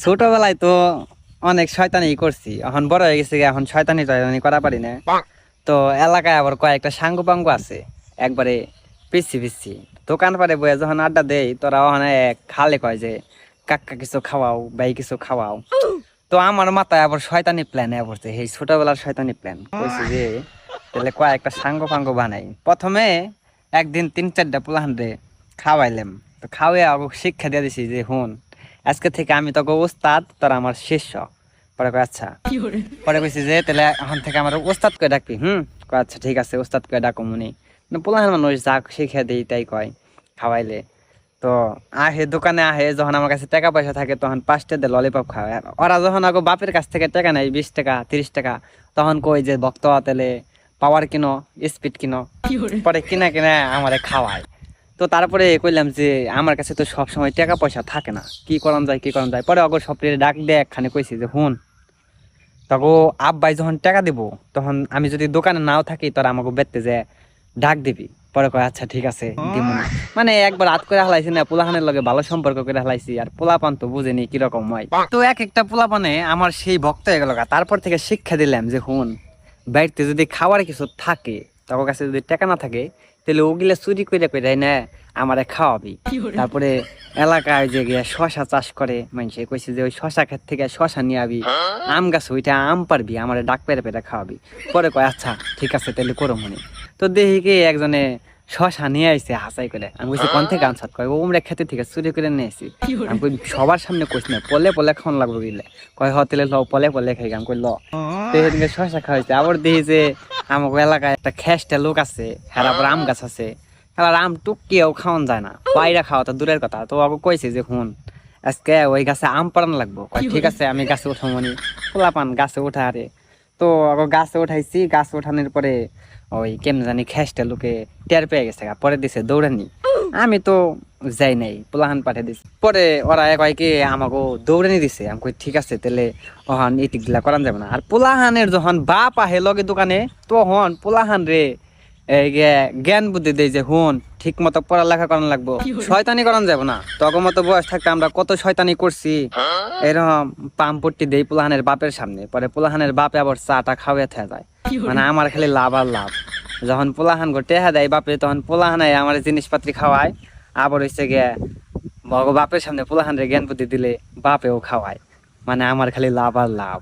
ছোটবেলায় তো অনেক শয়তানি করছি, এখন বড় হয়ে গেছে, এখন শয়তানি টয়তানি করা পারি না। তো এলাকায় আবার কয়েকটা সাঙ্গ পাঙ্গ আছে, একবারে পিচ্ছি পিচ্ছি দোকান পারে বয়ে যখন আড্ডা দেই, তোরা ওখানে খালে কয় যে কাকা কিছু খাওয়াও, ভাই কিছু খাওয়াও। তো আমার মাথায় আবার শয়তানি প্ল্যান পড়ছে, এই ছোটবেলার শয়তানি প্ল্যান কইছি যে তাহলে কয়েকটা সাঙ্গ পাঙ্গ বানাই। প্রথমে একদিন 3-4টা পোলাহান রে খাওয়াইলাম। তো খাওয়াই শিক্ষা দিয়ে দিছি যে হুন, আজকে থেকে আমি তোকে ওস্তাদ, তোরা আমার শিষ্য। পরে কয় আচ্ছা। পরে কইছি যে তাহলে এখন থেকে আমার ওস্তাদ করে ডাকবি। কয় আচ্ছা ঠিক আছে, ওস্তাদ করে ডাকো মনি। পোলাহান মানুষ যা শিখে দিই তাই কয় খাওয়াইলে। তো আহে দোকানে আহে, যখন আমার কাছে টাকা পয়সা থাকে তখন 5 টাকা দিয়ে ললিপপ খাওয়ায়। আর ওরা যখন আগে বাপের কাছ থেকে টাকা নেয় 20 টাকা 30 টাকা, তখন কই যে ভক্ত তেলে পাওয়ার কিনো, স্পিড কিনো। পরে কিনা কিনা আমারে খাওয়ায়। তো তারপরে কইলাম যে আমার কাছে তো সব সময় টাকা পয়সা থাকে না, কি করন যায় কি করন যায়। পরে অগর সপ্তাহে ডাক দিয়ে একখানে কইছি যে হুন, তখন আব্বাই যখন টাকা দিব তখন আমি যদি দোকানে নাও থাকি তোরা আমাকে বেচতে যে ডাক দিবি। পরে কয় আচ্ছা ঠিক আছে দিমুনি। মানে একবার হাত করে হালাইছি না, পোলাপানের লগে ভালো সম্পর্ক করে হালাইছি, আর পোলাপান তো বুঝেনি কিরকম হয়। তো এক একটা পোলাপানে আমার সেই ভক্ত হয়ে গেল। তারপর থেকে শিক্ষা দিলাম যে হুন, বাড়িতে যদি খাওয়ার কিছু থাকে, তোর কাছে যদি টাকা না থাকে, তাহলে ওগুলা চুরি করে করে না আমারে খাওয়াবি। তারপরে এলাকায় যে গিয়ে শশা চাষ করে মানুষে, কইছে যে ওই শশা ক্ষেত থেকে শশা নিয়ে আবি, আম গাছ ওইটা আম পারবি, আমার ডাক পেরে পেরে খাওয়াবি। পরে কয় আচ্ছা ঠিক আছে তাহলে করো মনে। তো দেখি কি একজনে শশা নিয়ে আইছে হাসাই করে। আমি কইছি কোন থেকে আনসাত? কয় ওমরা খেতে থেকে চুরি করে নিয়ে আসি। আমি কই সবার সামনে কইস না, পলে পলে খাওয়ান লাগবে গিলে। কয় হ তাহলে ল পলে পলে খাই। আমি কই ল। তো সেদিনকে শশা খাওয়াইছে। আবার দেখি যে আমাকে এলাকায় একটা খ্যাস্টা লোক আছে, হেরার পর আম গাছ আছে, আর আম টুকিয়াও খাওয়ান যায় না, বাইরে খাওয়া তো দূরের কথা। তো ওকে কইছে যে হুন, আজকে ওই গাছে আম পাড়ানো লাগবো। কয় ঠিক আছে আমি গাছে উঠাবো মনি। পোলাপান গাছে উঠা আরে। তো ওকে গাছে উঠাইছি, গাছে উঠানোর পরে ওই কেমন জানি খ্যাস্টা লোকে টের পেয়ে গেছে, পরে দিছে দৌড়ানি। আমি তো যাই নাই, পোলাহান পাঠিয়ে দিছি। পরে ওরা কয় কি আমাকে দৌড়ানি দিছে। আমি কই ঠিক আছে তাহলে ওহান ইটি গুলা করান যাবে না। আর পোলাহানের যখন বাপ আহে লগে দোকানে, তখন পোলাহান রে এই জ্ঞান বুদ্ধি দেয় যে হুন, ঠিক মতো পড়ালেখা করান লাগবো, শয়তানি করান যাবো না। তখন মতো বয়স থাকতে আমরা কত শয়তানি করছি। এরকম পাম্পট্টি দেই পোলাহানের বাপের সামনে, পরে পোলাহানের বাপে আবার চাটা খাওয়া থেকে যায়। মানে আমার খালি লাভ আর লাভ। যখন পোলাহান গো টেহা দেয় বাপে, তখন পোলাহানায় আমার জিনিসপাতি খাওয়ায়। আবার হচ্ছে গিয়ে বাপের সামনে পোলাহান রে জ্ঞান বুদ্ধি দিলে বাপেও খাওয়ায়। মানে আমার খালি লাভ আর লাভ।